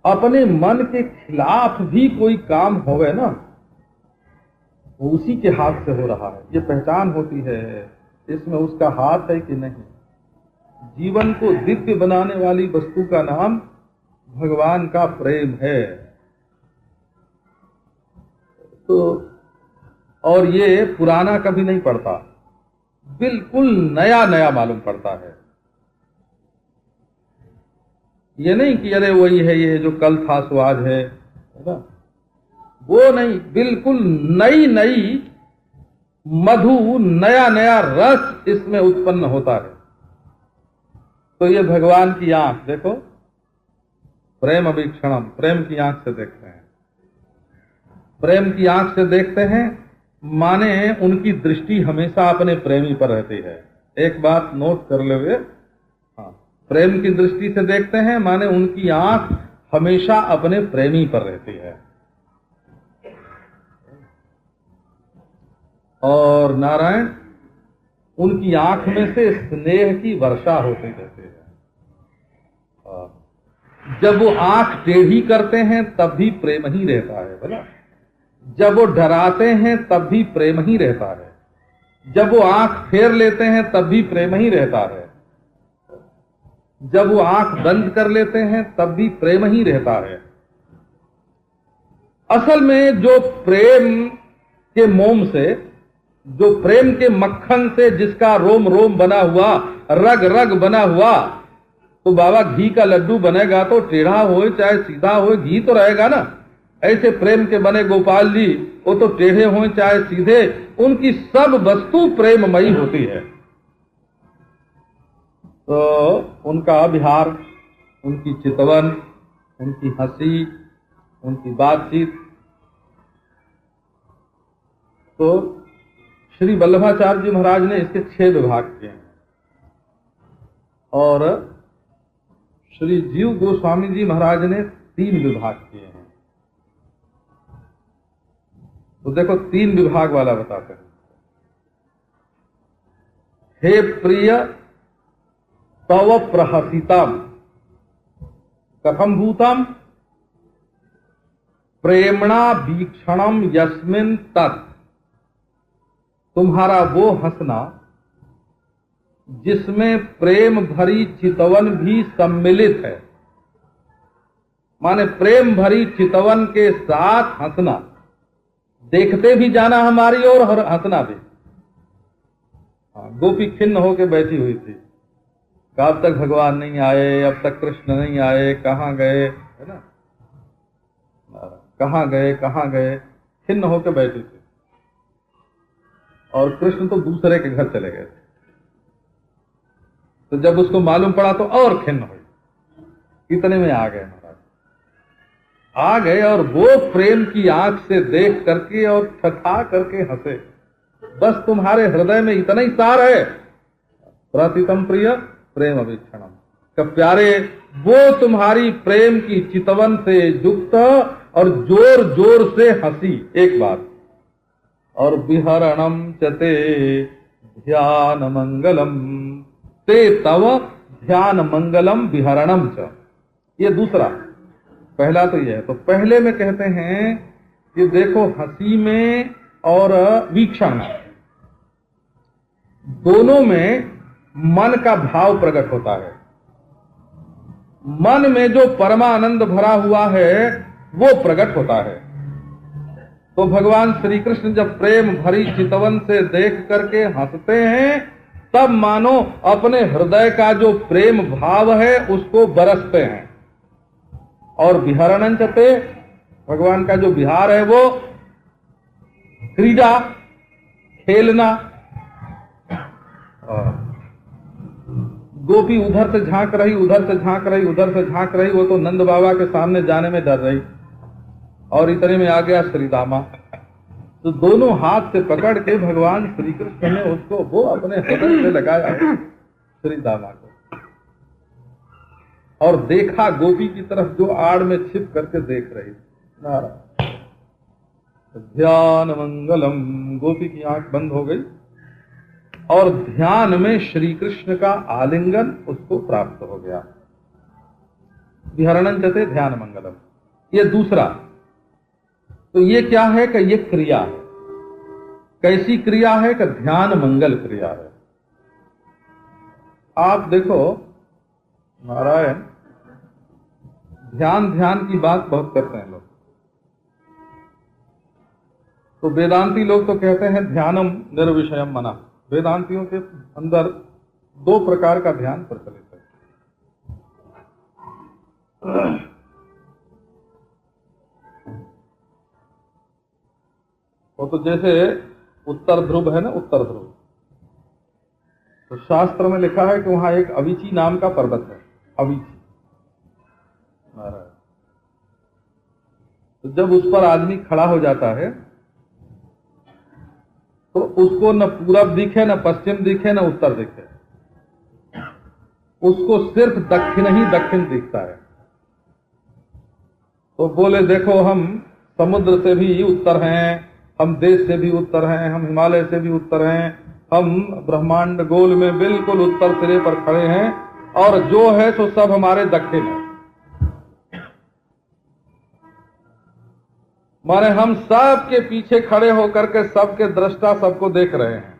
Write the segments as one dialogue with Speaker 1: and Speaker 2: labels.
Speaker 1: अपने मन के खिलाफ भी कोई काम होवे ना, वो उसी के हाथ से हो रहा है, ये पहचान होती है। इसमें उसका हाथ है कि नहीं। जीवन को दिव्य बनाने वाली वस्तु का नाम भगवान का प्रेम है। तो और ये पुराना कभी नहीं पड़ता, बिल्कुल नया नया मालूम पड़ता है। ये नहीं कि अरे वही है, ये जो कल था सो आज है ना, वो नहीं, बिल्कुल नई नई मधु, नया नया रस इसमें उत्पन्न होता है। तो ये भगवान की आंख देखो, प्रेम अवीक्षणम, प्रेम की आंख से देखते हैं। प्रेम की आंख से देखते हैं माने उनकी दृष्टि हमेशा अपने प्रेमी पर रहती है। एक बात नोट कर ले, हाँ, प्रेम की दृष्टि से देखते हैं माने उनकी आंख हमेशा अपने प्रेमी पर रहती है। और नारायण, उनकी आंख में से स्नेह की वर्षा होती रहती है। जब वो आंख टेढ़ी करते हैं तब भी प्रेम ही रहता है, बोला। जब वो डराते हैं तब भी प्रेम ही रहता है। जब वो आंख फेर लेते हैं तब भी प्रेम ही रहता है। जब वो आंख बंद कर लेते हैं तब भी प्रेम ही रहता है। असल में जो प्रेम के मोम से, जो प्रेम के मक्खन से जिसका रोम रोम बना हुआ, रग रग बना हुआ, तो बाबा घी का लड्डू बनेगा तो टेढ़ा हो चाहे सीधा हो, घी तो रहेगा ना। ऐसे प्रेम के बने गोपाल जी, वो तो टेढ़े हो चाहे सीधे, उनकी सब वस्तु प्रेममयी होती है। तो उनका विहार, उनकी चितवन, उनकी हंसी, उनकी बातचीत, तो श्री वल्लभाचार्य जी महाराज ने इसके 6 विभाग किए हैं और श्री जीव गोस्वामी जी महाराज ने 3 विभाग किए हैं। तो देखो 3 विभाग वाला बताते हैं। हे प्रिय तव प्रहसितम कथम भूतम प्रेमणा वीक्षणम यस्मिन तत्, तुम्हारा वो हंसना जिसमें प्रेम भरी चितवन भी सम्मिलित है, माने प्रेम भरी चितवन के साथ हंसना, देखते भी जाना हमारी ओर और हंसना भी। गोपी खिन्न होकर बैठी हुई थी, कब तक भगवान नहीं आए, अब तक कृष्ण नहीं आए, कहाँ गए, है ना, कहाँ गए, खिन्न होकर बैठी थी। और कृष्ण तो दूसरे के घर चले गए थे। तो जब उसको मालूम पड़ा तो और खिन्न हुई। इतने में आ गए महाराज, आ गए और वो प्रेम की आंख से देख करके और ठठा करके हंसे। बस तुम्हारे हृदय में इतना ही सार है, प्रथितम प्रिय प्रेम अवीक्षणम, कब प्यारे वो तुम्हारी प्रेम की चितवन से युक्त और जोर जोर से हंसी, एक बात। और विहरणम चते ध्यान मंगलम, ते तव ध्यान मंगलम विहरणम च, ये दूसरा। पहला तो यह है। तो पहले में कहते हैं कि देखो हंसी में और वीक्षण दोनों में मन का भाव प्रकट होता है। मन में जो परमानंद भरा हुआ है वो प्रकट होता है। तो भगवान श्री कृष्ण जब प्रेम भरी चितवन से देख करके हंसते हैं तब मानो अपने हृदय का जो प्रेम भाव है उसको बरसते हैं। और विहरणं चते, भगवान का जो विहार है वो क्रीड़ा, खेलना। गोपी उधर से झांक रही, उधर से झांक रही, उधर से झांक रही, वो तो नंद बाबा के सामने जाने में डर रही। और इतने में आ गया श्री दामा, तो दोनों हाथ से पकड़ के भगवान श्री कृष्ण ने उसको वो अपने हृदय से लगाया श्री दामा को, और देखा गोपी की तरफ जो आड़ में छिप करके देख रही। ध्यान मंगलम, गोपी की आंख बंद हो गई और ध्यान में श्री कृष्ण का आलिंगन उसको प्राप्त हो गया। विहरणं चते ध्यान मंगलम। ये दूसरा। तो ये क्या है कि ये क्रिया है। कैसी क्रिया है कि ध्यान मंगल क्रिया है। आप देखो नारायण, ध्यान ध्यान की बात बहुत करते हैं लोग। तो वेदांती लोग तो कहते हैं ध्यानम निर्विषयम मना। वेदांतियों के अंदर दो प्रकार का ध्यान प्रचलित है। वो तो जैसे उत्तर ध्रुव है ना, उत्तर ध्रुव, तो शास्त्र में लिखा है कि वहां एक अवीची नाम का पर्वत है। अवीची तो जब उस पर आदमी खड़ा हो जाता है तो उसको न पूरब दिखे, न पश्चिम दिखे, न उत्तर दिखे, उसको सिर्फ दक्षिण ही दक्षिण दिखता है। तो बोले देखो हम समुद्र से भी उत्तर हैं, हम देश से भी उत्तर हैं, हम हिमालय से भी उत्तर हैं, हम ब्रह्मांड गोल में बिल्कुल उत्तर सिरे पर खड़े हैं, और जो है सो सब हमारे दक्षिण है। माने हम सबके पीछे खड़े होकर के सबके दृष्टा सबको देख रहे हैं।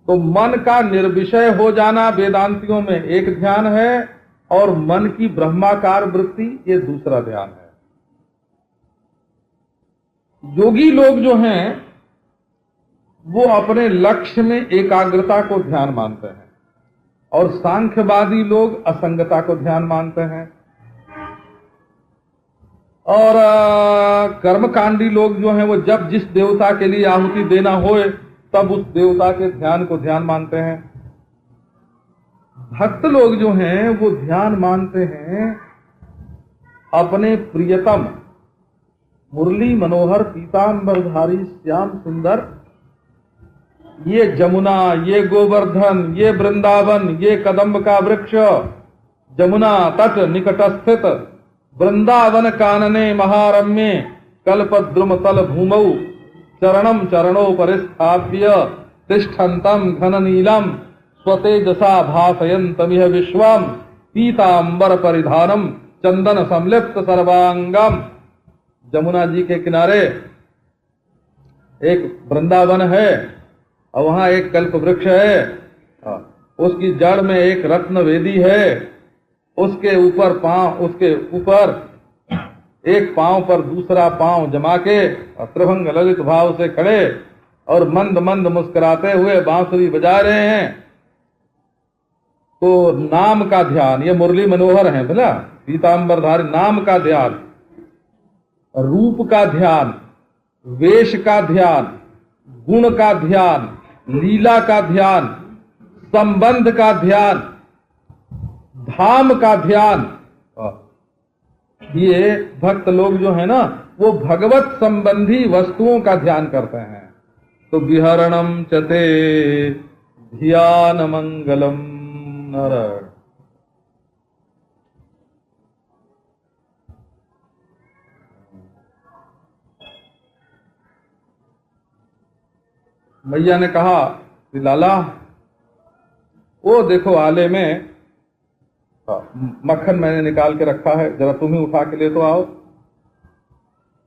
Speaker 1: तो मन का निर्विषय हो जाना वेदांतियों में एक ध्यान है, और मन की ब्रह्माकार वृत्ति ये दूसरा ध्यान है। योगी लोग जो हैं वो अपने लक्ष्य में एकाग्रता को ध्यान मानते हैं, और सांख्यवादी लोग असंगता को ध्यान मानते हैं, और कर्मकांडी लोग जो हैं वो जब जिस देवता के लिए आहुति देना होए तब उस देवता के ध्यान को ध्यान मानते हैं। भक्त लोग जो हैं वो ध्यान मानते हैं अपने प्रियतम मुरली मनोहर पीतांबरधारी श्याम सुंदर, ये जमुना, ये गोवर्धन, ये वृंदावन, ये कदम्ब का वृक्ष, जमुना तट निकट स्थित वृंदावन कानने महारम्ये कल्पद्रुम तल भूमौ चरणम चरणों परिस्थाप्य तिष्ठन्तं घन नीलम स्वतेजसा भासयन्तमिह विश्वम पीतांबर परिधानम चंदन संलिप्त सर्वांगम। जमुना जी के किनारे एक वृंदावन है, और वहां एक कल्प वृक्ष है, उसकी जड़ में एक रत्न वेदी है, उसके ऊपर एक पांव पर दूसरा पांव जमा के त्रिभंग ललित भाव से खड़े और मंद मंद मुस्कुराते हुए बांसुरी बजा रहे हैं। तो नाम का ध्यान, ये मुरली मनोहर है बोला, पीतांबरधारी, नाम का ध्यान, रूप का ध्यान, वेश का ध्यान, गुण का ध्यान, लीला का ध्यान, संबंध का ध्यान, धाम का ध्यान। ये भक्त लोग जो है ना वो भगवत संबंधी वस्तुओं का ध्यान करते हैं। तो विहरणम चते ध्यान मंगलम नारायण। मैया ने कहा कि लाला वो देखो आले में मक्खन मैंने निकाल के रखा है, जरा तुम ही उठा के ले तो आओ।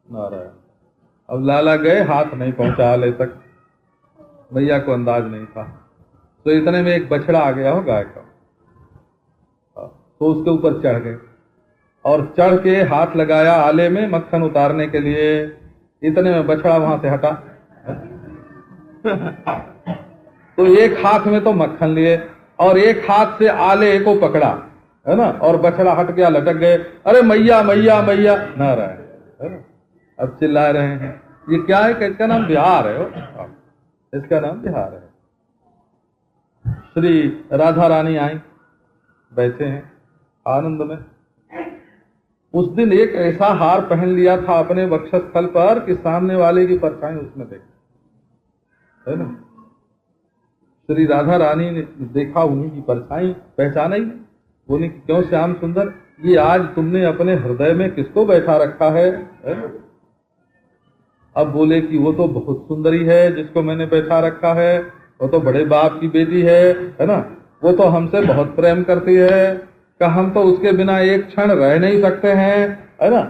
Speaker 1: नारायण। अब लाला गए, हाथ नहीं पहुंचा आले तक, मैया को अंदाज नहीं था। तो इतने में एक बछड़ा आ गया हो गाय का, तो उसके ऊपर चढ़ गए और चढ़ के हाथ लगाया आले में मक्खन उतारने के लिए। इतने में बछड़ा वहां से हटा। तो एक हाथ में तो मक्खन लिए और एक हाथ से आले को पकड़ा, है ना, और बछड़ा हट गया, लटक गए। अरे मैया मैया मैया नारायण, है ना। अब चिल्ला रहे हैं। ये क्या है कि इसका नाम बिहार है, इसका नाम बिहार है। श्री राधा रानी आई, बैठे हैं आनंद में। उस दिन एक ऐसा हार पहन लिया था अपने वक्षस्थल पर कि सामने वाले की परछाई उसमें देखी, है ना। श्री राधा रानी ने देखा उन्हीं की परछाई, पहचाना ही नहीं। बोली क्यों श्याम सुंदर, ये आज तुमने अपने हृदय में किसको बैठा रखा है? अब बोले कि वो तो बहुत सुंदरी है जिसको मैंने बैठा रखा है, वो तो बड़े बाप की बेटी है ना, वो तो हमसे बहुत प्रेम करती है, कि हम तो उसके बिना एक क्षण रह नहीं सकते हैं, है ना।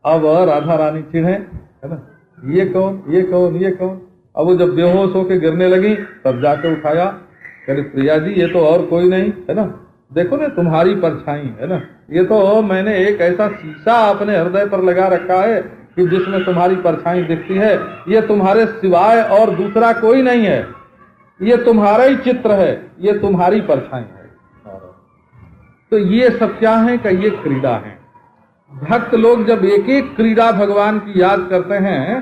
Speaker 1: अब राधा रानी चिढ़े, है ना, ये कौन, ये कौन, ये कौन। अब वो जब बेहोश होके गिरने लगी तब जाके उठाया, कह प्रिया जी ये तो और कोई नहीं, है ना, देखो ना तुम्हारी परछाई, है ना, ये तो मैंने एक ऐसा शीशा अपने हृदय पर लगा रखा है कि जिसमें तुम्हारी परछाई दिखती है, ये तुम्हारे सिवाय और दूसरा कोई नहीं है, ये तुम्हारा ही चित्र है, ये तुम्हारी परछाई है। तो ये सब क्या है कि ये क्रीड़ा है। भक्त लोग जब एक एक क्रीड़ा भगवान की याद करते हैं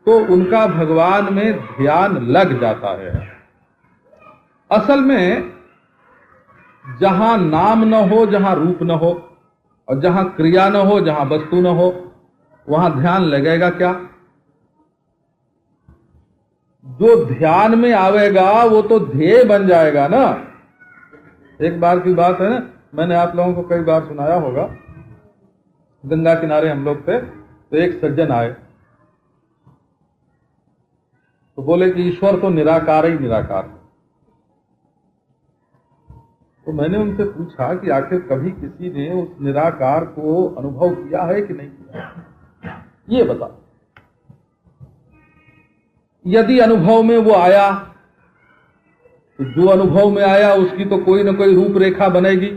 Speaker 1: तो उनका भगवान में ध्यान लग जाता है। असल में जहां नाम न हो, जहां रूप न हो, और जहां क्रिया न हो, जहां वस्तु न हो, वहां ध्यान लगेगा क्या? जो ध्यान में आवेगा वो तो ध्येय बन जाएगा ना। एक बार की बात है ना, मैंने आप लोगों को कई बार सुनाया होगा, गंगा किनारे हम लोग थे तो एक सज्जन आए तो बोले कि ईश्वर तो निराकार ही निराकार है। तो मैंने उनसे पूछा कि आखिर कभी किसी ने उस निराकार को अनुभव किया है कि नहीं किया, ये बता। यदि अनुभव में वो आया तो जो अनुभव में आया उसकी तो कोई ना कोई रूपरेखा बनेगी।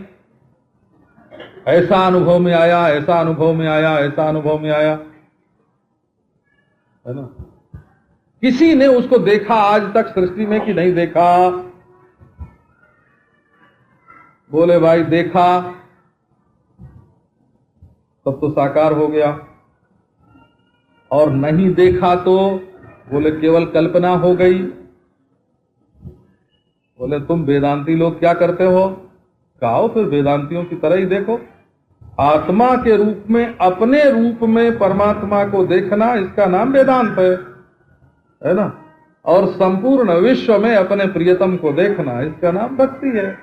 Speaker 1: ऐसा अनुभव में आया, ऐसा अनुभव में आया, ऐसा अनुभव में आया, है ना। किसी ने उसको देखा आज तक सृष्टि में कि नहीं देखा? बोले भाई देखा तब तो साकार हो गया, और नहीं देखा तो बोले केवल कल्पना हो गई। बोले तुम वेदांती लोग क्या करते हो? कहो फिर वेदांतियों की तरह ही देखो। आत्मा के रूप में, अपने रूप में परमात्मा को देखना, इसका नाम वेदांत है ना। और संपूर्ण विश्व में अपने प्रियतम को देखना, इसका नाम भक्ति है ना?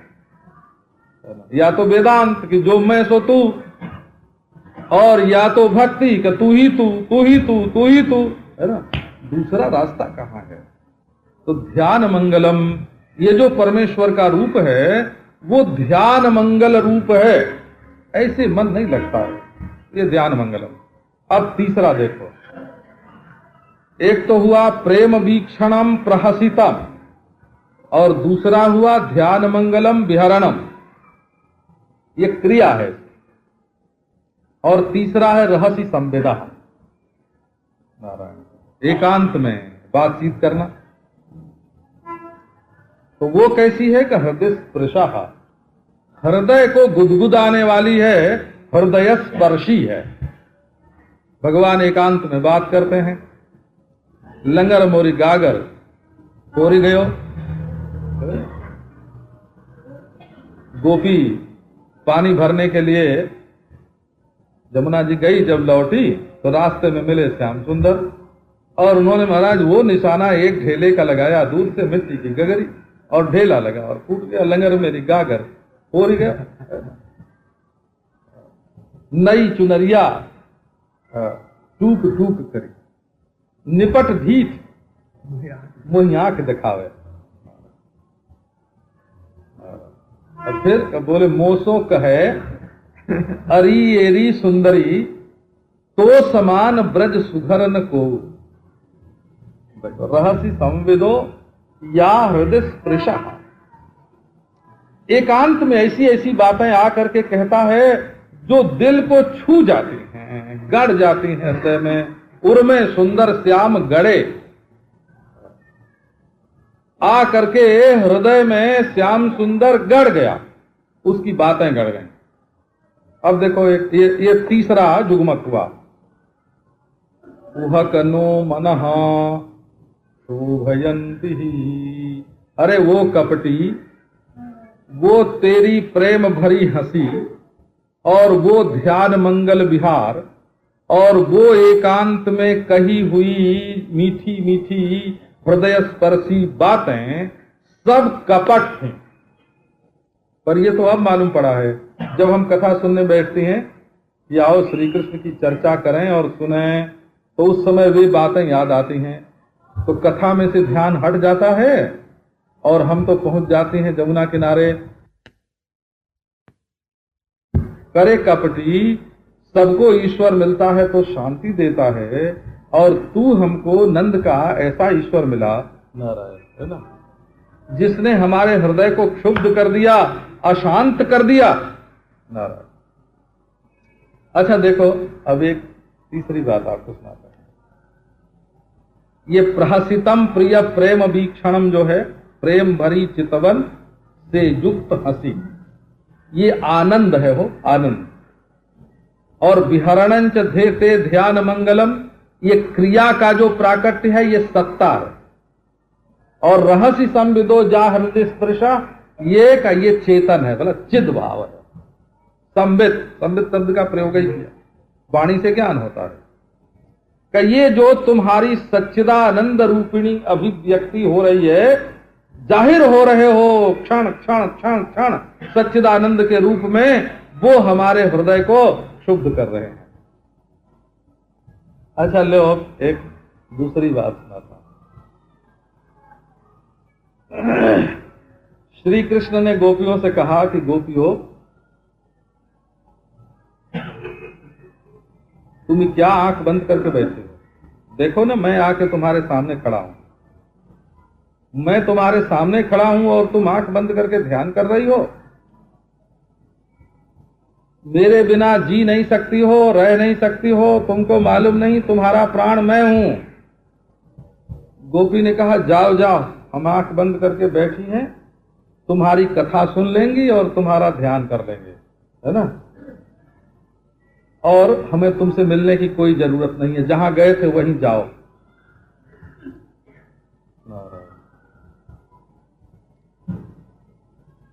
Speaker 1: या तो वेदांत कि जो मैं सो तू, और या तो भक्ति कि तू ही तू, तू ही तू, तू ही तू, है ना। दूसरा रास्ता कहाँ है? तो ध्यान मंगलम, ये जो परमेश्वर का रूप है वो ध्यान मंगल रूप है, ऐसे मन नहीं लगता है, ये ध्यान मंगलम। अब तीसरा देखो, एक तो हुआ प्रेम वीक्षणम प्रहसितम, और दूसरा हुआ ध्यान मंगलम विहरणम, ये क्रिया है, और तीसरा है रहस्य संवेदा, नारायण, एकांत में बातचीत करना। तो वो कैसी है कि हृदय स्पर्शा, हृदय को गुदगुदाने वाली है, हृदय स्पर्शी है। भगवान एकांत में बात करते हैं, लंगर मोरी गागर कोरी गयो, गोपी पानी भरने के लिए जमुना जी गई, जब लौटी तो रास्ते में मिले श्याम सुंदर, और उन्होंने महाराज वो निशाना एक ढेले का लगाया, दूर से मिट्टी की गगरी, और ढेला लगा और फूट गया, लंगर मेरी गागर हो गया। नई चुनरिया टूक टूक करी, निपट ढीठ मोही आंख दिखावे। और फिर बोले मोसो कहे अरी एरी सुंदरी, तो समान ब्रज सुघरन को। रहस्य संविदो या हृदय स्पृशा, एकांत में ऐसी ऐसी बातें आकर के कहता है जो दिल को छू जाती हैं, गड़ जाती हैं हृदय में। उर्मे सुंदर श्याम गड़े, आ करके हृदय में श्याम सुंदर गड़ गया, उसकी बातें गड़ गई। अब देखो ये तीसरा जुगमत हुआ, उह कनो मनः शोभयंती, अरे वो कपटी, वो तेरी प्रेम भरी हंसी, और वो ध्यान मंगल विहार, और वो एकांत में कही हुई मीठी मीठी हृदय स्पर्शी बातें सब कपट थी। पर ये तो अब मालूम पड़ा है, जब हम कथा सुनने बैठते हैं कि आओ श्री कृष्ण की चर्चा करें और सुने, तो उस समय वे बातें याद आती हैं, तो कथा में से ध्यान हट जाता है और हम तो पहुंच जाते हैं जमुना किनारे। करे कपटी, सबको ईश्वर मिलता है तो शांति देता है, और तू हमको नंद का ऐसा ईश्वर मिला नारायण, है ना, जिसने हमारे हृदय को क्षुब्ध कर दिया, अशांत कर दिया नारायण। अच्छा देखो, अब एक तीसरी बात आपको सुनाता है। ये प्रहसितम प्रिय प्रेम वीक्षणम जो है, प्रेम भरी चितवन से युक्त हंसी, ये आनंद है, हो आनंद। और विहरणंच धेते ध्यान मंगलम, ये क्रिया का जो प्राकट्य है, ये सत्ता है। और रहस्य संविदो जा हृदय स्पर्शा, ये चेतन है, बोला चिद भाव है। संविद, संविद शब्द का प्रयोग ही किया, वाणी से ज्ञान होता है। कि ये जो तुम्हारी सच्चिदानंद रूपिणी अभिव्यक्ति हो रही है, जाहिर हो रहे हो क्षण क्षण क्षण क्षण सच्चिदानंद के रूप में, वो हमारे हृदय को शुद्ध कर रहे हैं। अच्छा लो, एक दूसरी बात सुनाता। श्री कृष्ण ने गोपियों से कहा कि गोपियों, तुम क्या आंख बंद करके बैठे हो? देखो ना, मैं आके तुम्हारे सामने खड़ा हूं, मैं तुम्हारे सामने खड़ा हूं और तुम आंख बंद करके ध्यान कर रही हो। मेरे बिना जी नहीं सकती हो, रह नहीं सकती हो, तुमको मालूम नहीं तुम्हारा प्राण मैं हूं। गोपी ने कहा जाओ जाओ, हम आंख बंद करके बैठी हैं, तुम्हारी कथा सुन लेंगी और तुम्हारा ध्यान कर लेंगे, है ना, और हमें तुमसे मिलने की कोई जरूरत नहीं है, जहां गए थे वहीं जाओ।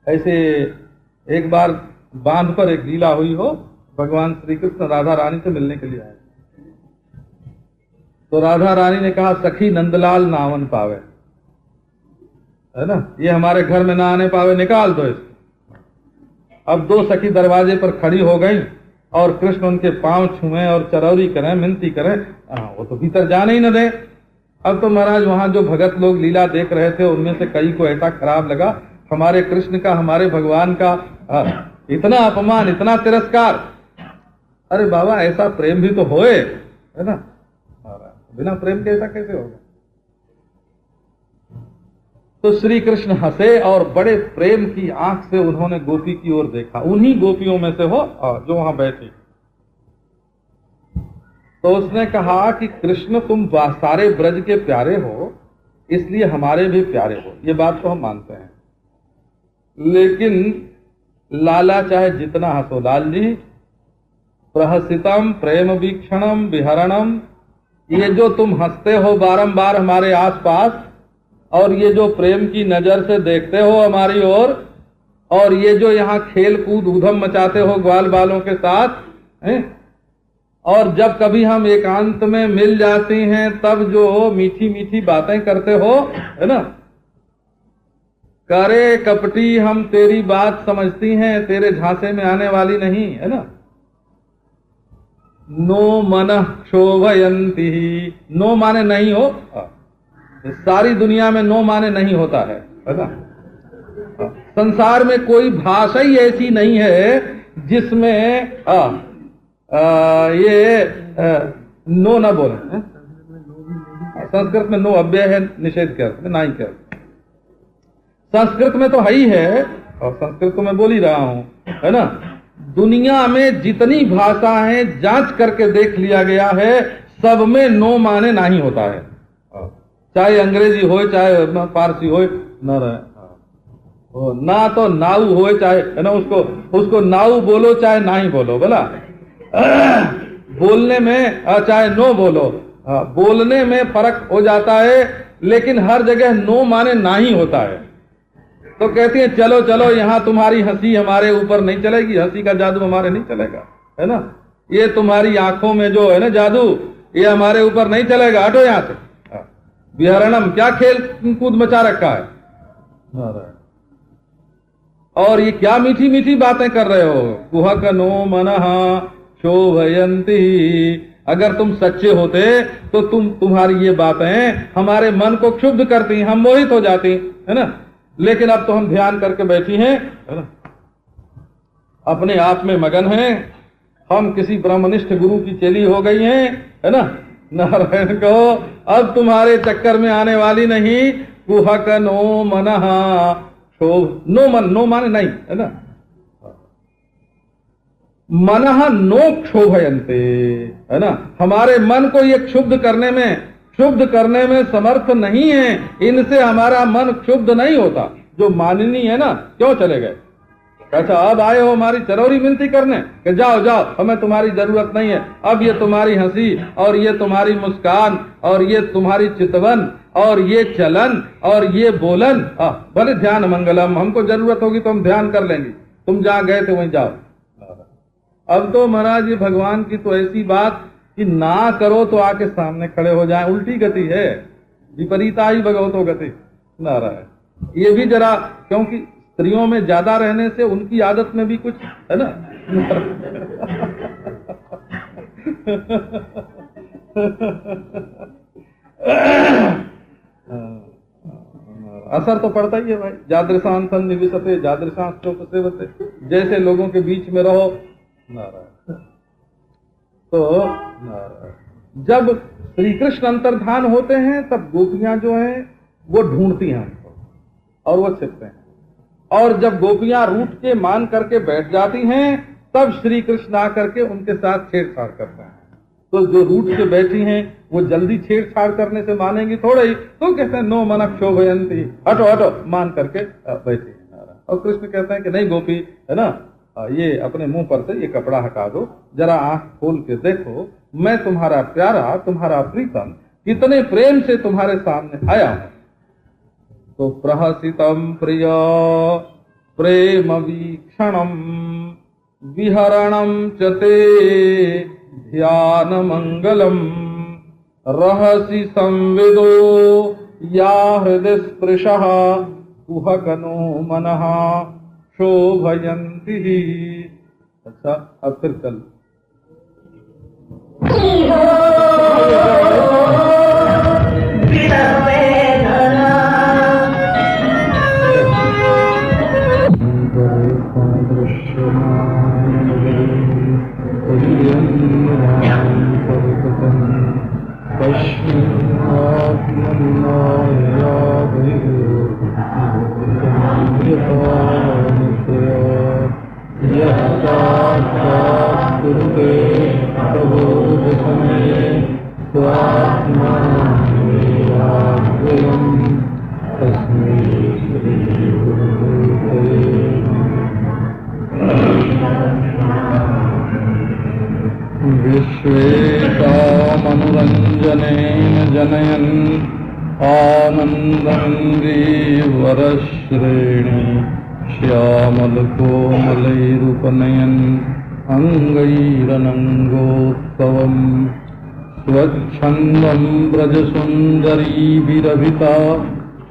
Speaker 1: ऐसे एक बार बांध पर एक लीला हुई हो, भगवान श्री कृष्ण राधा रानी से मिलने के लिए आए। तो राधा रानी ने कहा सखी नंदलाल नावन पावे, है ना, ये हमारे घर में ना आने पावे, निकाल दो इसको। अब दो सखी दरवाजे पर खड़ी हो गई और कृष्ण उनके पांव छुए और चरौरी करें, मिनती करें, वो तो भीतर जाने ही न दे। अब तो महाराज वहां जो भगत लोग लीला देख रहे थे, उनमें से कई को ऐसा खराब लगा, हमारे कृष्ण का, हमारे भगवान का इतना अपमान, इतना तिरस्कार। अरे बाबा, ऐसा प्रेम भी तो होए, है ना, बिना प्रेम के ऐसा कैसे होगा? तो श्री कृष्ण हंसे और बड़े प्रेम की आंख से उन्होंने गोपी की ओर देखा, उन्हीं गोपियों में से हो जो वहां बैठी। तो उसने कहा कि कृष्ण तुम सारे ब्रज के प्यारे हो, इसलिए हमारे भी प्यारे हो, ये बात तो हम मानते हैं, लेकिन लाला चाहे जितना हंसो, लाल जी, प्रहसितम प्रेम वीक्षणम विहरणम, ये जो तुम हंसते हो बारंबार हमारे आसपास, और ये जो प्रेम की नजर से देखते हो हमारी ओर, और ये जो यहाँ खेल कूद उधम मचाते हो ग्वाल बालों के साथ हैं? और जब कभी हम एकांत में मिल जाते हैं तब जो मीठी मीठी बातें करते हो, है ना, करे कपटी हम तेरी बात समझती हैं, तेरे झांसे में आने वाली नहीं, है ना। नो मनः क्षोभयंती, नो माने नहीं हो, सारी दुनिया में नो माने नहीं होता है ना। संसार में कोई भाषा ही ऐसी नहीं है जिसमें नो ना बोले। संस्कृत में नो अव्यय है, निषेध कर नहीं कर। संस्कृत में तो है ही है, और संस्कृत तो मैं बोल ही रहा हूं, है ना। दुनिया में जितनी भाषा है जांच करके देख लिया गया है, सब में नो माने नहीं होता है, चाहे अंग्रेजी हो चाहे पारसी हो, न रहे ना तो नाऊ हो चाहे, है ना, उसको नाऊ बोलो चाहे ना ही बोलो, बोला बोलने में चाहे नो बोलो, बोलने में फर्क हो जाता है, लेकिन हर जगह नो माने ना ही होता है। तो कहती है चलो चलो, यहां तुम्हारी हंसी हमारे ऊपर नहीं चलेगी, हंसी का जादू हमारे नहीं चलेगा, है ना, ये तुम्हारी आंखों में जो है ना जादू, ये हमारे ऊपर नहीं चलेगा, हटो यहां से। विहरणम, क्या खेल कूद मचा रखा है, और ये क्या मीठी मीठी बातें कर रहे हो। कुहक नो मनः शोभयंती, अगर तुम सच्चे होते तो तुम्हारी ये बातें हमारे मन को क्षुब्ध करती, हम मोहित हो जाती, है ना, लेकिन अब तो हम ध्यान करके बैठी हैं, है ना। अपने आप में मगन हैं। हम किसी ब्रह्मनिष्ठ गुरु की चेली हो गई हैं, है ना। नारायण को अब तुम्हारे चक्कर में आने वाली नहीं। कुहक नो मनः क्षोभ, नो माने नहीं, है ना। मनः नो क्षोभयन्ते, है ना। हमारे मन को ये क्षुब्ध करने में समर्थ नहीं है। इनसे हमारा मन क्षुब्ध नहीं होता। जो माननी है ना, क्यों चले गए? अच्छा, अब आए हो हमारी चरौरी मिनती करने कि जाओ जाओ, हमें तुम्हारी जरूरत नहीं है। अब ये तुम्हारी हंसी और ये तुम्हारी मुस्कान और ये तुम्हारी चितवन और ये चलन और ये बोलन, भले ध्यान मंगलम, हमको जरूरत होगी तो हम ध्यान कर लेंगे, तुम जहां गए थे वहीं जाओ। अब तो महाराज ये भगवान की तो ऐसी बात कि ना करो तो आके सामने खड़े हो जाए। उल्टी गति है, विपरीता ही भगवतो गति। नारायण ये भी जरा, क्योंकि स्त्रियों में ज्यादा रहने से उनकी आदत में भी कुछ है ना। असर तो पड़ता ही है भाई। जादृशां सन्निविशते जादृशां सेवते, जैसे लोगों के बीच में रहो। नारायण तो नारायण जब श्री कृष्ण अंतर्धान होते हैं तब गोपियां जो हैं वो ढूंढती हैं हमको और वो छिपते हैं। और जब गोपियां रूठ के मान करके बैठ जाती हैं तब श्री कृष्ण आकर के उनके साथ छेड़छाड़ करते हैं। तो जो रूठ के बैठी हैं वो जल्दी छेड़छाड़ करने से मानेंगी थोड़ा ही, तो कहते हैं नो मन क्षोभयन्ति, हटो हटो, मान करके बैठी। और कृष्ण कहते हैं कि नहीं गोपी, है ना, ये अपने मुंह पर से ये कपड़ा हटा दो, जरा आंख खोल के देखो, मैं तुम्हारा प्यारा, तुम्हारा प्रीतम, कितने प्रेम से तुम्हारे सामने आया हूं। तो प्रहसितम प्रिय प्रेम वीक्षणम विहरणम चते ध्यान मंगलम रहसि संविदो या हृदय स्पृशः कुहकनो मनः शोभयन्ति। अच्छा, अब फिर चल विश्वेतामनुरञ्जनेन जनयन् आनन्दमिन्द्रियवरश्रेणी श्यामलकोमलैरुपनयन् अङ्गैरनङ्गोत्सवम् स्वच्छन्दं ब्रजसुन्दरीभिरभिता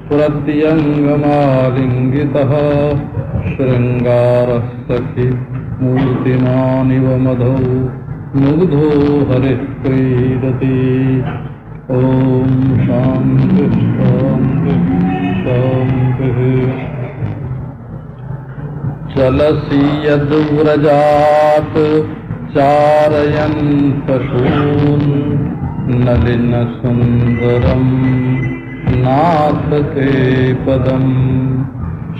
Speaker 1: प्रत्यङ्गमालिङ्गितः शृङ्गारः सखि मूर्तिमानिव मधौ मुग्धो हरिः क्रीडति। ॐ शान्ति शान्ति शान्तिः। चलसि यद्व्रजात् चारयन् पशून् नलिनसुन्दरं नाथ ते पदम्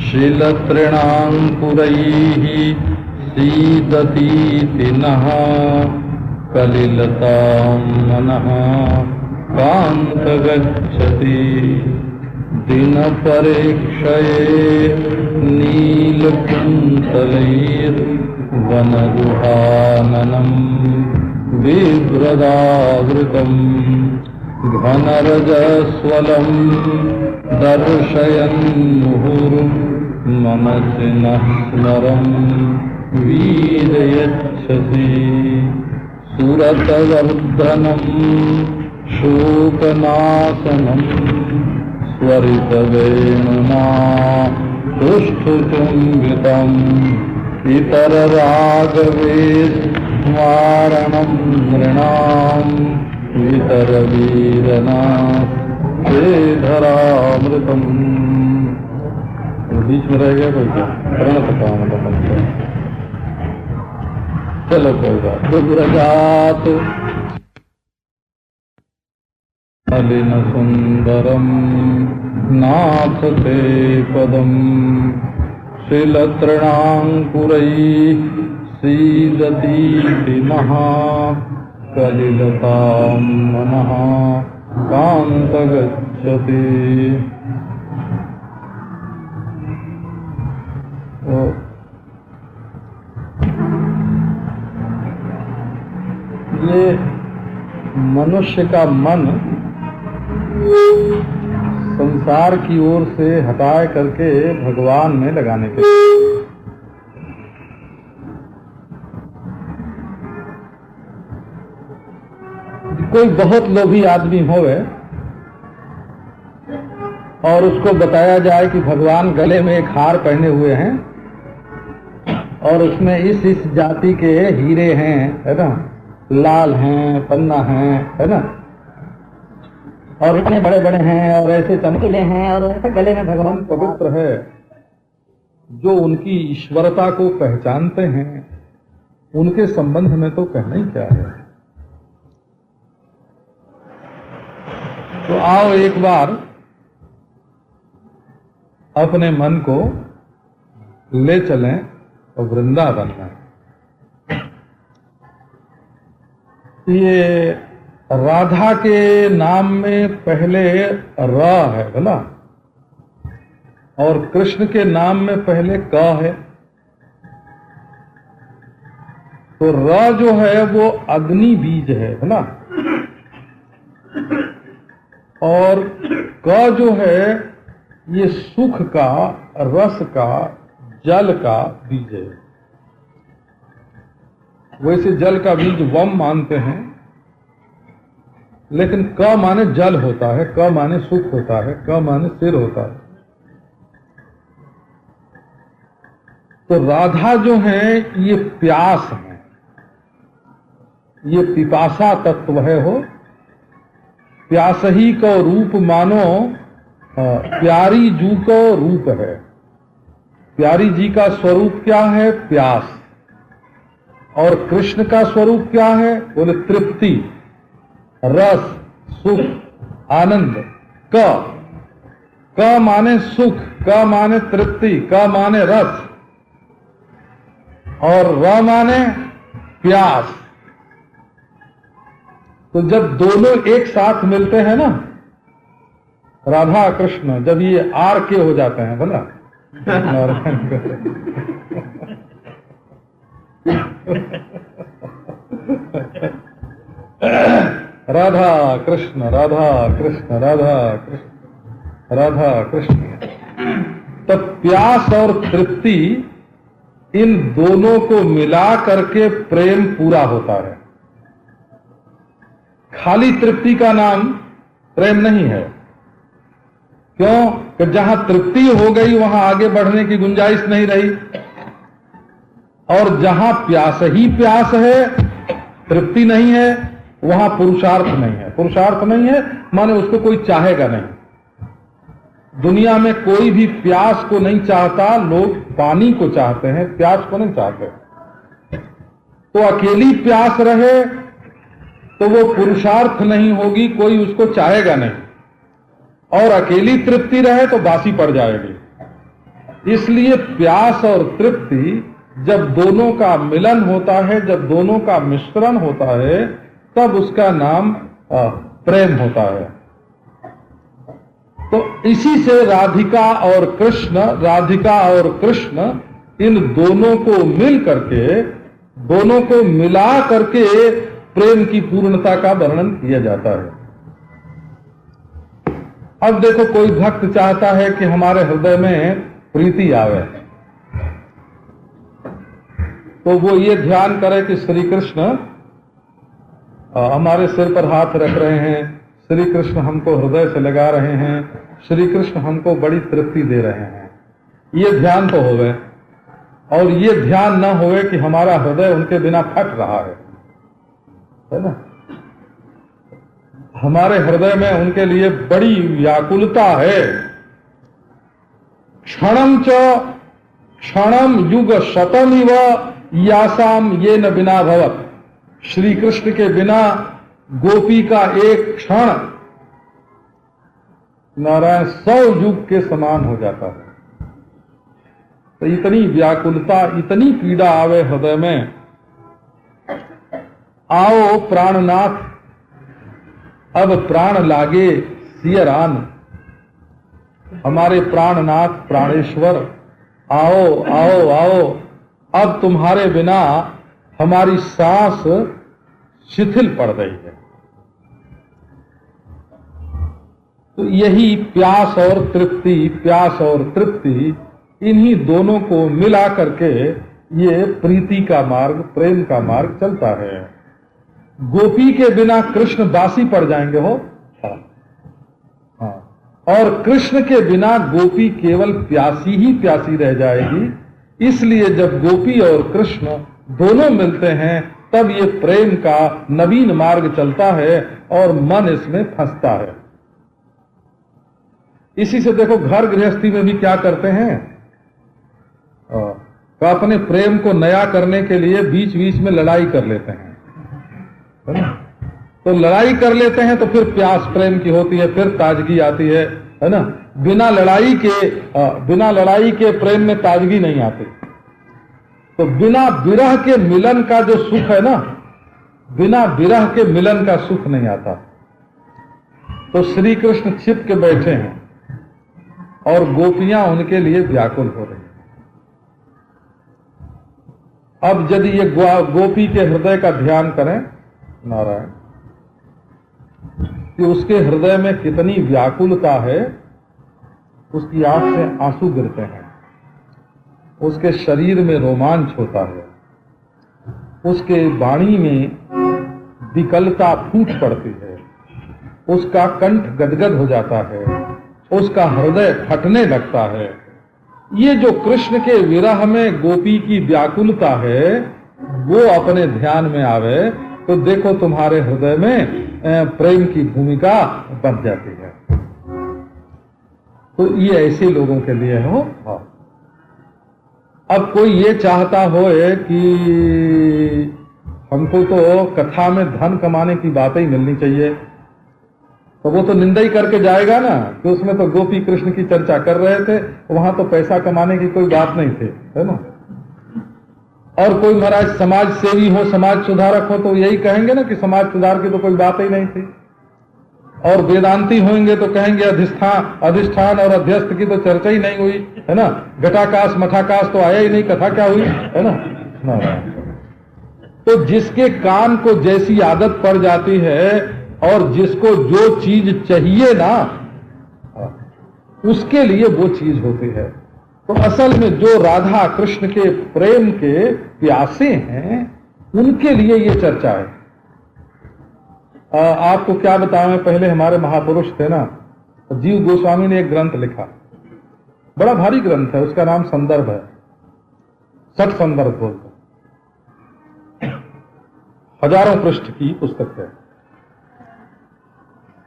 Speaker 1: शिलतृणाङ्कुरैः सीदतीति नः कलिलतां मनः कान्त गच्छति। दिनपरेक्षये नीलकुन्तलैर्वनगुहाननं बिभ्रदावृतम् घनरजस्वलं दर्शयन् मुहुर्मनसि नः स्मरं वीरयच्छसि। सुरतवर्धनं शोकनाशनं स्वरितवेणुना तुष्टुचुम्बितम् इतररागवेस्मारणं नृणाम् वितरवीरना धरामृतम्। बीच में रह गया कोई क्या करना था काम मतलब चलो कोई बात। दुर्व्रजात मलिन सुंदरम नाथ ते पदम शिलतृणांकुरैः सीदतीति महा कलिलतां मनः कान्तगच्छति। ये मनुष्य का मन संसार की ओर से हटाए करके भगवान में लगाने के कोई बहुत लोभी आदमी होवे और उसको बताया जाए कि भगवान गले में एक हार पहने हुए हैं और उसमें इस जाति के हीरे हैं, है ना, लाल हैं, पन्ना हैं, है ना, और इतने बड़े बड़े हैं और ऐसे चमकीले हैं और ऐसे गले में भगवान पवित्र है, जो उनकी ईश्वरता को पहचानते हैं, उनके संबंध में तो कहना ही क्या है। तो आओ एक बार अपने मन को ले चलें और वृंदावन में। ये राधा के नाम में पहले र है बोला, और कृष्ण के नाम में पहले क है। तो र जो है वो अग्नि बीज है ना, और क जो है ये सुख का, रस का, जल का बीज है। वैसे जल का बीज वम मानते हैं, लेकिन क माने जल होता है, क माने सुख होता है, क माने सिर होता है। तो राधा जो है ये प्यास है, ये पिपासा तत्व है। हो प्यास ही को रूप मानो, प्यारी जू को रूप है। प्यारी जी का स्वरूप क्या है? प्यास। और कृष्ण का स्वरूप क्या है? बोले तृप्ति, रस, सुख, आनंद। क माने सुख, क माने तृप्ति, क माने रस, और र माने प्यास। तो जब दोनों एक साथ मिलते हैं ना, राधा कृष्ण, जब ये आर के हो जाते हैं बोला, राधा कृष्ण, राधा कृष्ण, राधा कृष्ण, राधा कृष्ण। तब प्यास और तृप्ति, इन दोनों को मिला करके प्रेम पूरा होता है। खाली तृप्ति का नाम प्रेम नहीं है। क्यों? कि जहां तृप्ति हो गई वहां आगे बढ़ने की गुंजाइश नहीं रही, और जहां प्यास ही प्यास है, तृप्ति नहीं है, वहां पुरुषार्थ नहीं है। पुरुषार्थ नहीं है माने उसको कोई चाहेगा नहीं। दुनिया में कोई भी प्यास को नहीं चाहता, लोग पानी को चाहते हैं, प्यास को नहीं चाहते। तो अकेली प्यास रहे तो वो पुरुषार्थ नहीं होगी, कोई उसको चाहेगा नहीं, और अकेली तृप्ति रहे तो बासी पड़ जाएगी। इसलिए प्यास और तृप्ति जब दोनों का मिलन होता है, जब दोनों का मिश्रण होता है, तब उसका नाम प्रेम होता है। तो इसी से राधिका और कृष्ण, राधिका और कृष्ण, इन दोनों को मिल करके, दोनों को मिला करके प्रेम की पूर्णता का वर्णन किया जाता है। अब देखो, कोई भक्त चाहता है कि हमारे हृदय में प्रीति आवे, तो वो ये ध्यान करे कि श्री कृष्ण हमारे सिर पर हाथ रख रहे हैं, श्री कृष्ण हमको हृदय से लगा रहे हैं, श्री कृष्ण हमको बड़ी तृप्ति दे रहे हैं। ये ध्यान तो होवे, और ये ध्यान न होवे कि हमारा हृदय उनके बिना फट रहा है ना। हमारे हृदय में उनके लिए बड़ी व्याकुलता है। क्षणम च क्षणम युग शतमिव यासाम ये न बिना भवत, श्री कृष्ण के बिना गोपी का एक क्षण नारायण 100 युग के समान हो जाता है। तो इतनी व्याकुलता, इतनी पीड़ा आवे हृदय में। आओ प्राणनाथ, अब प्राण लागे सियरान, हमारे प्राणनाथ प्राणेश्वर, आओ आओ आओ, अब तुम्हारे बिना हमारी सांस शिथिल पड़ रही है। तो यही प्यास और तृप्ति, प्यास और तृप्ति, इन्हीं दोनों को मिला करके ये प्रीति का मार्ग, प्रेम का मार्ग चलता है। गोपी के बिना कृष्ण बासी पड़ जाएंगे हो, हाँ, और कृष्ण के बिना गोपी केवल प्यासी ही प्यासी रह जाएगी। इसलिए जब गोपी और कृष्ण दोनों मिलते हैं तब ये प्रेम का नवीन मार्ग चलता है और मन इसमें फंसता है। इसी से देखो घर गृहस्थी में भी क्या करते हैं, तो अपने प्रेम को नया करने के लिए बीच बीच में लड़ाई कर लेते हैं, है ना? तो लड़ाई कर लेते हैं तो फिर प्यास प्रेम की होती है, फिर ताजगी आती है ना? बिना लड़ाई के प्रेम में ताजगी नहीं आती। तो बिना विरह के मिलन का जो सुख है ना, बिना विरह के मिलन का सुख नहीं आता। तो श्री कृष्ण छिप के बैठे हैं और गोपियां उनके लिए व्याकुल हो रही हैं। अब यदि ये गोपी के हृदय का ध्यान करें नारायण, कि उसके हृदय में कितनी व्याकुलता है, उसकी आंख से आंसू गिरते हैं, उसके शरीर में रोमांच होता है, उसके वाणी में विकलता फूट पड़ती है, उसका कंठ गदगद हो जाता है, उसका हृदय फटने लगता है। ये जो कृष्ण के विरह में गोपी की व्याकुलता है वो अपने ध्यान में आवे तो देखो तुम्हारे हृदय में प्रेम की भूमिका बन जाती है। तो ये ऐसे लोगों के लिए हो। अब कोई ये चाहता हो कि हमको तो कथा में धन कमाने की बातें ही मिलनी चाहिए, तो वो तो निंदा ही करके जाएगा ना कि उसमें तो गोपी कृष्ण की चर्चा कर रहे थे, वहां तो पैसा कमाने की कोई बात नहीं थी, है ना? और कोई महाराज समाज सेवी हो, समाज सुधारक हो, तो यही कहेंगे ना कि समाज सुधार की तो कोई बात ही नहीं थी। और वेदांती होंगे तो कहेंगे अधिष्ठान और अध्यस्त की तो चर्चा ही नहीं हुई, है ना? घटाकाश मठाकाश तो आया ही नहीं, कथा क्या हुई, है ना? तो जिसके कान को जैसी आदत पड़ जाती है और जिसको जो चीज चाहिए ना उसके लिए वो चीज होती है। तो असल में जो राधा कृष्ण के प्रेम के प्यासे हैं उनके लिए ये चर्चा है। आपको क्या बताएं, पहले हमारे महापुरुष थे ना, जीव गोस्वामी ने एक ग्रंथ लिखा, बड़ा भारी ग्रंथ है, उसका नाम संदर्भ है, 60 संदर्भ बोलते, हजारों पृष्ठ की पुस्तक है।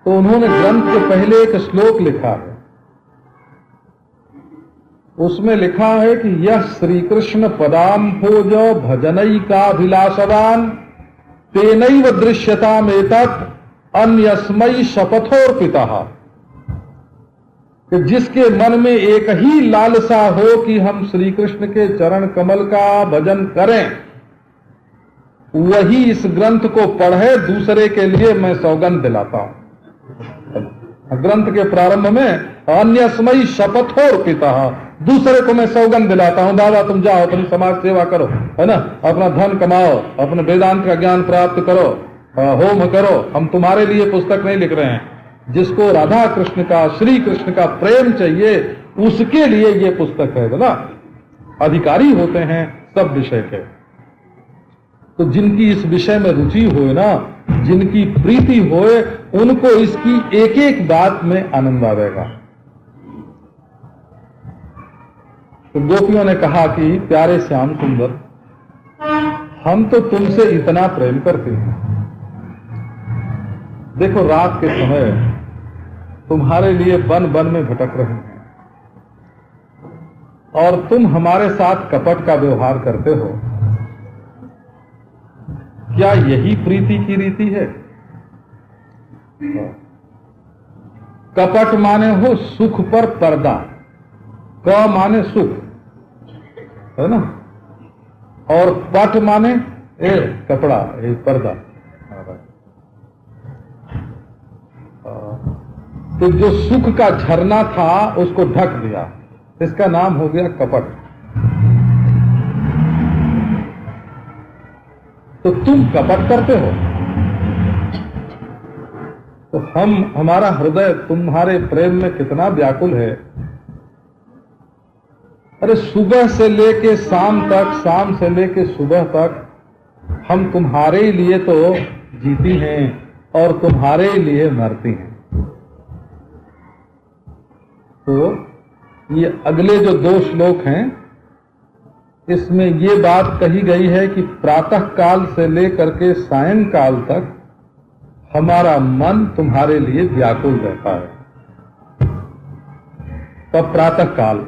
Speaker 1: तो उन्होंने ग्रंथ के पहले एक श्लोक लिखा है, उसमें लिखा है कि यह श्री कृष्ण पदाम्भोज भजनैकाभिलाषवान तेनैव दृश्यताम एतत् अन्यस्मै शपथोर्पितः, कि जिसके मन में एक ही लालसा हो कि हम श्री कृष्ण के चरण कमल का भजन करें, वही इस ग्रंथ को पढ़े, दूसरे के लिए मैं सौगंध दिलाता हूं। ग्रंथ के प्रारंभ में अन्यस्मै शपथोर्पितः, दूसरे को मैं सौगंध दिलाता हूं, दादा तुम जाओ अपनी समाज सेवा करो, है ना, अपना धन कमाओ, अपने वेदांत का ज्ञान प्राप्त करो, होम करो, हम तुम्हारे लिए पुस्तक नहीं लिख रहे हैं। जिसको राधा कृष्ण का, श्री कृष्ण का प्रेम चाहिए उसके लिए ये पुस्तक है दादा। अधिकारी होते हैं सब विषय के, तो जिनकी इस विषय में रुचि हो ना, जिनकी प्रीति होए, उनको इसकी एक एक बात में आनंद आएगा। तो गोपियों ने कहा कि प्यारे श्याम सुंदर, हम तो तुमसे इतना प्रेम करते हैं, देखो रात के समय तुम्हारे लिए वन वन में भटक रहे हैं और तुम हमारे साथ कपट का व्यवहार करते हो, क्या यही प्रीति की रीति है? कपट माने हो सुख पर पर्दा, क माने सुख, है ना, और पट माने कपड़ा, पर्दा। तो जो सुख का झरना था उसको ढक दिया, इसका नाम हो गया कपट। तो तुम कपट करते हो, तो हमारा हृदय तुम्हारे प्रेम में कितना व्याकुल है। अरे सुबह से लेके शाम तक, शाम से लेके सुबह तक हम तुम्हारे लिए तो जीती हैं और तुम्हारे लिए मरती हैं। तो ये अगले जो 2 श्लोक हैं, इसमें ये बात कही गई है कि प्रातः काल से लेकर के सायंकाल तक हमारा मन तुम्हारे लिए व्याकुल रहता है। तब प्रातः काल,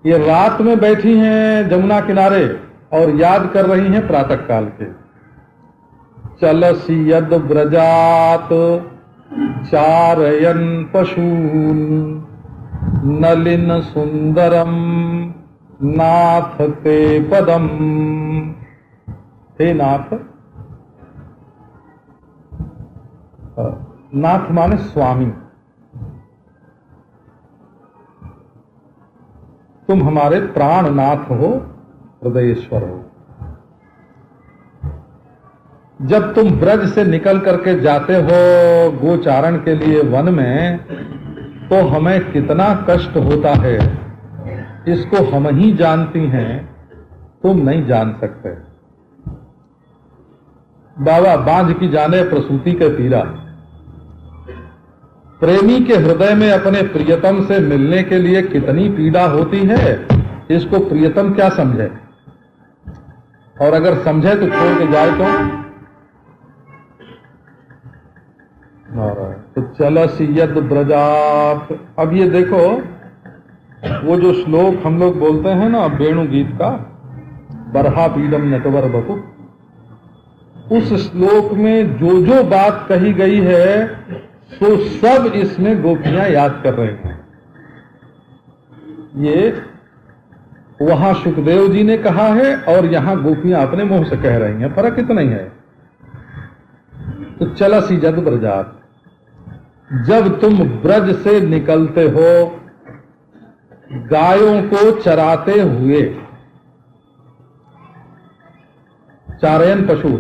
Speaker 1: ये रात में बैठी हैं जमुना किनारे और याद कर रही हैं प्रातः काल के। चलसी यद ब्रजात चारयन पशून नलिन सुंदरम नाथ ते पदम। हे नाथ, नाथ माने स्वामी, तुम हमारे प्राणनाथ हो, हृदयेश्वर हो। जब तुम ब्रज से निकल करके जाते हो गोचारण के लिए वन में, तो हमें कितना कष्ट होता है, इसको हम ही जानती हैं, तुम नहीं जान सकते। बाबा बांझ की जाने प्रसूति के पीरा। प्रेमी के हृदय में अपने प्रियतम से मिलने के लिए कितनी पीड़ा होती है, इसको प्रियतम क्या समझे, और अगर समझे तो छोड़ के जाए तो चलसी यद ब्रजात। अब ये देखो, वो जो श्लोक हम लोग बोलते हैं ना वेणु गीत का, बरहा पीडम नटवर बपु, उस श्लोक में जो जो बात कही गई है तो सब इसमें गोपियां याद कर रहे हैं। ये वहां सुखदेव जी ने कहा है और यहां गोपियां अपने मुंह से कह रही हैं, फर्क इतना ही है। तो चलसी यद ब्रजात, जब तुम ब्रज से निकलते हो गायों को चराते हुए, चारयन पशु।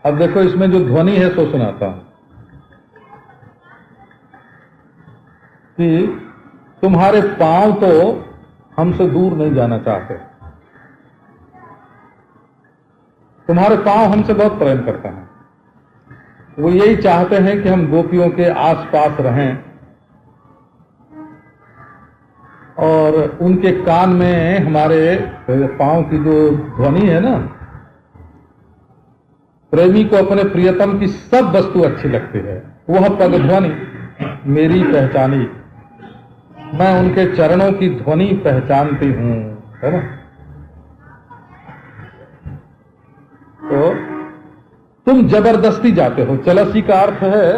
Speaker 1: अब देखो इसमें जो ध्वनि है सो सुनाता हूं कि तुम्हारे पांव तो हमसे दूर नहीं जाना चाहते, तुम्हारे पांव हमसे बहुत प्रेम करते हैं, वो यही चाहते हैं कि हम गोपियों के आसपास रहें और उनके कान में हमारे पांव की जो ध्वनि है ना, प्रेमी को अपने प्रियतम की सब वस्तु अच्छी लगती है, वह पग ध्वनि मेरी पहचानी, मैं उनके चरणों की ध्वनि पहचानती हूं, है ना। तो तुम जबरदस्ती जाते हो। चलसी का अर्थ है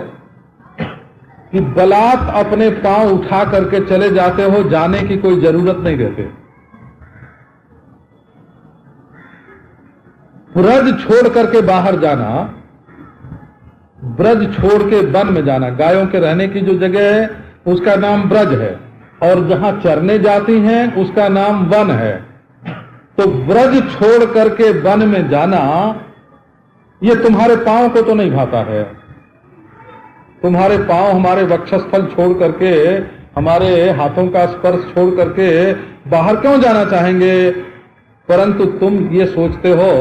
Speaker 1: कि बलात् अपने पांव उठा करके चले जाते हो, जाने की कोई जरूरत नहीं रहती। ब्रज छोड़ करके बाहर जाना, ब्रज छोड़ के वन में जाना, गायों के रहने की जो जगह है उसका नाम ब्रज है, और जहां चरने जाती हैं उसका नाम वन है। तो ब्रज छोड़ करके वन में जाना, ये तुम्हारे पांव को तो नहीं भाता है। तुम्हारे पांव हमारे वक्षस्थल छोड़ करके, हमारे हाथों का स्पर्श छोड़ करके बाहर क्यों जाना चाहेंगे, परंतु तुम ये सोचते हो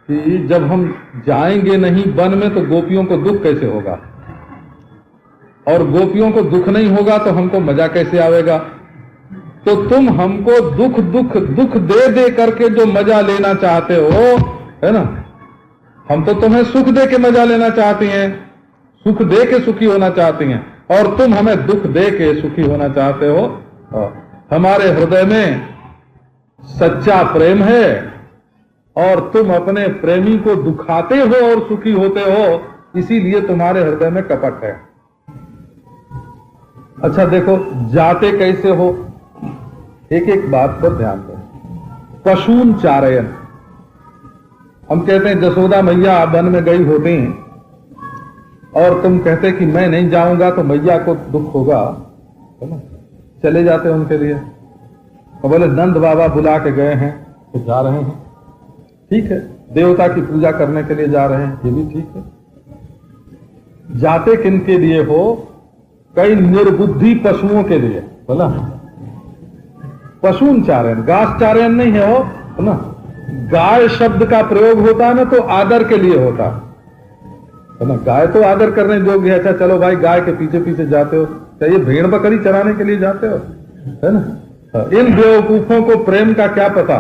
Speaker 1: कि जब हम जाएंगे नहीं वन में तो गोपियों को दुख कैसे होगा, और गोपियों को दुख नहीं होगा तो हमको मजा कैसे आवेगा। तो तुम हमको दुख दुख दुख दे दे करके जो मजा लेना चाहते हो, है ना, हम तो तुम्हें सुख दे के मजा लेना चाहती हैं, सुख दे के सुखी होना चाहती हैं, और तुम हमें दुख दे के सुखी होना चाहते हो। हमारे हृदय में सच्चा प्रेम है और तुम अपने प्रेमी को दुखाते हो और सुखी होते हो, इसीलिए तुम्हारे हृदय में कपट है। अच्छा देखो, जाते कैसे हो, एक एक बात पर ध्यान दो। पशून चारयन, हम कहते हैं जसोदा मैया वन में गई होती और तुम कहते कि मैं नहीं जाऊंगा तो मैया को दुख होगा, है ना, चले जाते उनके लिए। तो बोले नंद बाबा बुला के गए हैं तो जा रहे हैं, ठीक है, देवता की पूजा करने के लिए जा रहे हैं, ये भी ठीक है। जाते किन के लिए हो? कई निर्बुद्धि पशुओं के लिए, बोला पशुन चारण, घास चारण नहीं है वो, है ना। गाय शब्द का प्रयोग होता है ना तो आदर के लिए होता है ना, गाय तो आदर करने योग्य है। अच्छा चलो भाई, गाय के पीछे पीछे जाते हो, क्या ये भेड़ बकरी चराने के लिए जाते हो, है ना। इन बेवकूफों को प्रेम का क्या पता,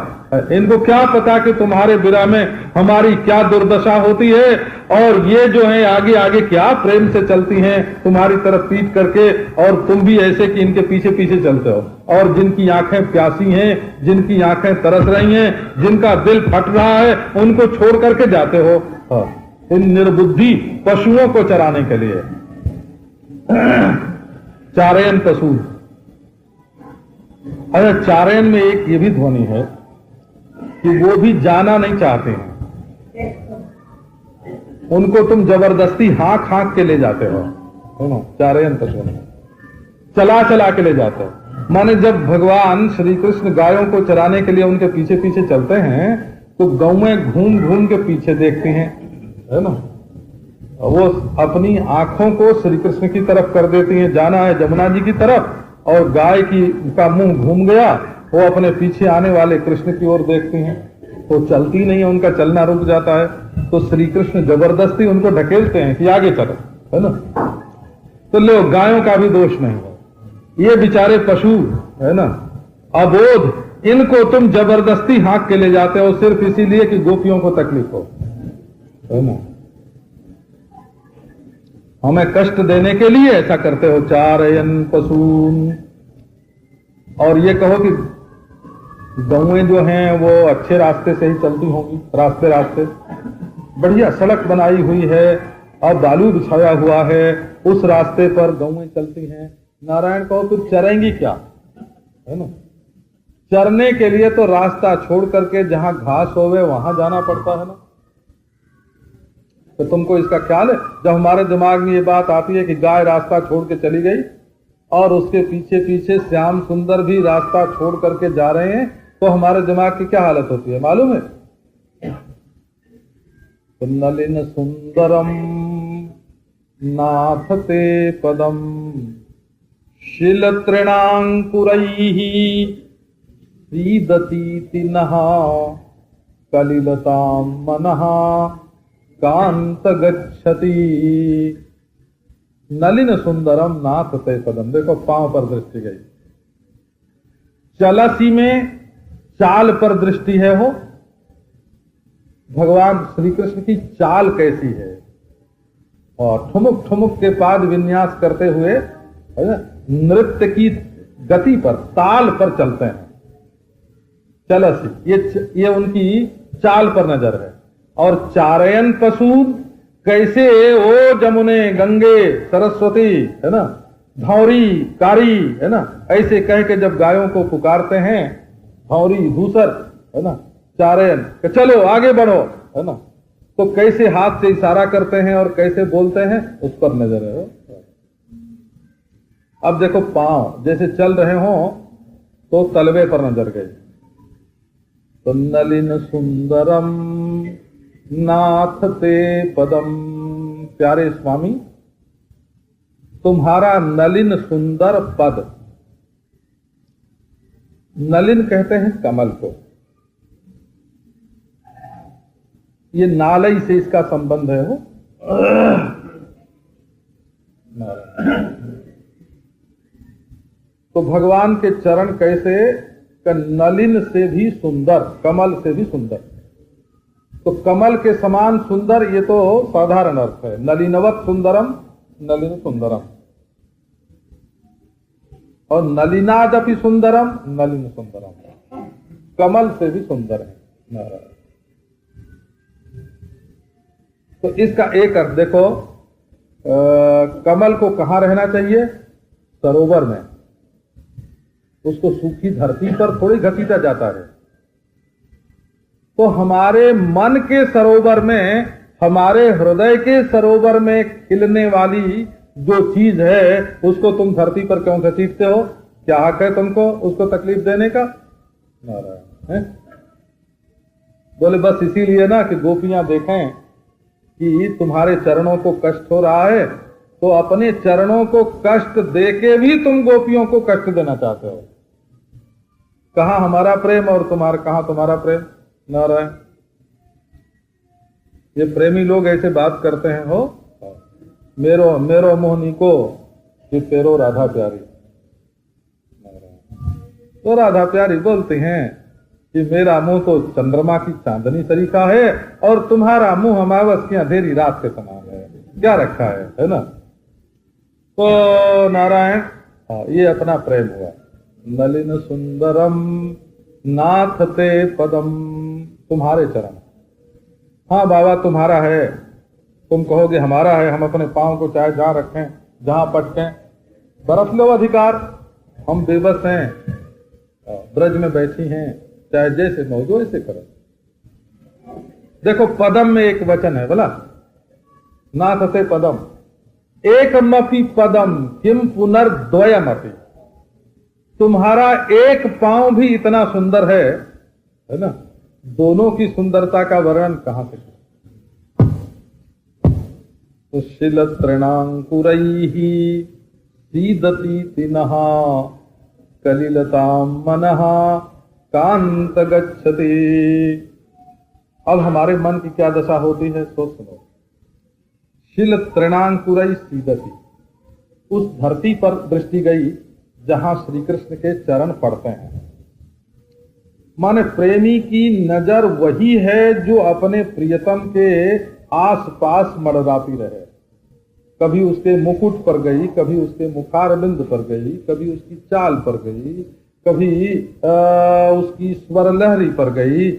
Speaker 1: इनको क्या पता कि तुम्हारे बिना में हमारी क्या दुर्दशा होती है, और ये जो है आगे आगे क्या प्रेम से चलती हैं तुम्हारी तरफ पीट करके, और तुम भी ऐसे कि इनके पीछे पीछे चलते हो। और जिनकी आंखें प्यासी हैं, जिनकी आंखें तरस रही हैं, जिनका दिल फट रहा है, उनको छोड़ करके जाते हो इन निर्बुद्धि पशुओं को चराने के लिए। चारयन पशु। अरे चारयन में एक ये भी ध्वनि है कि वो भी जाना नहीं चाहते हैं, उनको तुम जबरदस्ती हाँक हाँक के ले जाते हो, है ना। चारयन पशु चला चला के ले जाते हो। माने जब भगवान श्री कृष्ण गायों को चराने के लिए उनके पीछे पीछे चलते हैं तो गौएं घूम घूम के पीछे देखती हैं, है ना। वो अपनी आंखों को श्री कृष्ण की तरफ कर देती हैं, जाना है जमुना जी की तरफ, और गाय का मुंह घूम गया, वो अपने पीछे आने वाले कृष्ण की ओर देखती हैं, तो चलती नहीं है, उनका चलना रुक जाता है। तो श्री कृष्ण जबरदस्ती उनको ढकेलते हैं कि आगे चलो, है ना। तो लो, गायों का भी दोष नहीं है, ये बेचारे पशु, है ना, अबोध, इनको तुम जबरदस्ती हाँक के ले जाते हो सिर्फ इसीलिए कि गोपियों को तकलीफ हो, है ना। हमें कष्ट देने के लिए ऐसा करते हो। चारयन पशून। और ये कहो कि गौएं जो हैं वो अच्छे रास्ते से ही चलती होंगी, रास्ते रास्ते बढ़िया सड़क बनाई हुई है और बालू बिछाया हुआ है, उस रास्ते पर गौएं चलती हैं। नारायण कहो फिर चरेंगी क्या, है ना। चरने के लिए तो रास्ता छोड़ करके जहां घास होवे वहां जाना पड़ता है ना। तो तुमको इसका ख्याल है? जब हमारे दिमाग में ये बात आती है कि गाय रास्ता छोड़ के चली गई और उसके पीछे पीछे श्याम सुंदर भी रास्ता छोड़ करके जा रहे हैं, तो हमारे दिमाग की क्या हालत होती है मालूम है? नलिन सुंदरम नाथ ते पदम शिल तृणांकुरैः सीदतीति नः कलिलतां मनः कांत गच्छति। नलिन सुंदरम नाथ ते पदम। देखो पांव पर दृष्टि गई, चलसी में चाल पर दृष्टि है। हो भगवान श्री कृष्ण की चाल कैसी है, और ठुमुक ठुमुक के पाद विन्यास करते हुए नृत्य की गति पर, ताल पर चलते हैं। चलसी ये उनकी चाल पर नजर है। और चारयन पशु कैसे, ओ जमुने गंगे सरस्वती, है ना, धौरी कारी, है ना, ऐसे कह के जब गायों को पुकारते हैं, धौरी धूसर, है ना, चारयन कि चलो आगे बढ़ो, है ना, तो कैसे हाथ से इशारा करते हैं और कैसे बोलते हैं, उस पर नजर है। अब देखो पांव जैसे चल रहे हो तो तलवे पर नजर गई। तो नलिन सुंदरम नाथ ते पदम। प्यारे स्वामी, तुम्हारा नलिन सुंदर पद, नलिन कहते हैं कमल को, ये नालई से इसका संबंध है। हो तो भगवान के चरण कैसे, नलिन से भी सुंदर, कमल से भी सुंदर। तो कमल के समान सुंदर, ये तो साधारण अर्थ है। नलिनवत सुंदरम, नलिन सुंदरम। और नलिनादपि सुंदरम, नलिन सुंदरम। कमल से भी सुंदर है। नारायण। तो इसका एक अर्थ देखो, कमल को कहाँ रहना चाहिए? सरोवर में। उसको सूखी धरती पर थोड़ी घसीटा जाता है। तो हमारे मन के सरोवर में, हमारे हृदय के सरोवर में खिलने वाली जो चीज है, उसको तुम धरती पर क्यों घसीटते हो? क्या हक है तुमको उसको तकलीफ देने का? नारायण। बोले बस इसीलिए ना कि गोपियां देखें कि तुम्हारे चरणों को कष्ट हो रहा है, तो अपने चरणों को कष्ट देके भी तुम गोपियों को कष्ट देना चाहते हो। कहाँ हमारा प्रेम और कहाँ तुम्हारा प्रेम? नारायण। ये प्रेमी लोग ऐसे बात करते हैं, हो मेरो मेरो मोहनी को कि तेरो राधा प्यारी। तो राधा प्यारी बोलती हैं कि मेरा मुंह तो चंद्रमा की चांदनी तरीका है और तुम्हारा मुंह अमावस की अंधेरी रात के समान है। क्या रखा है ना? तो नारायण, ये अपना प्रेम हुआ। नलिन सुंदरम नाथ ते पदम, तुम्हारे चरण। हाँ बाबा तुम्हारा है, तुम कहोगे हमारा है, हम अपने पांव को चाहे जहां रखें जहां पटकें, बरस लो अधिकार। हम बेबस हैं, ब्रज में बैठी हैं, चाहे जैसे मौजो ऐसे करो। देखो पदम में एक वचन है बोला, नाथ ते पदम एकमपि पदम किम पुनर्द्वयमपि। तुम्हारा एक पांव भी इतना सुंदर है ना? दोनों की सुंदरता का वर्णन कहां से? तो शिल तृणांकुरैहि सीदति तिनः कलिलताम मनः कांत गच्छति। अब हमारे मन की क्या दशा होती है तो सुनो। शिल तृणांकुरैहि सीदति, उस धरती पर दृष्टि गई जहां श्री कृष्ण के चरण पड़ते हैं। माने प्रेमी की नजर वही है जो अपने प्रियतम के आसपास मड़राती रहे। कभी उसके मुकुट पर गई, कभी उसके मुखारबिंद पर गई, कभी उसकी चाल पर गई, कभी उसकी स्वर लहरी पर गई,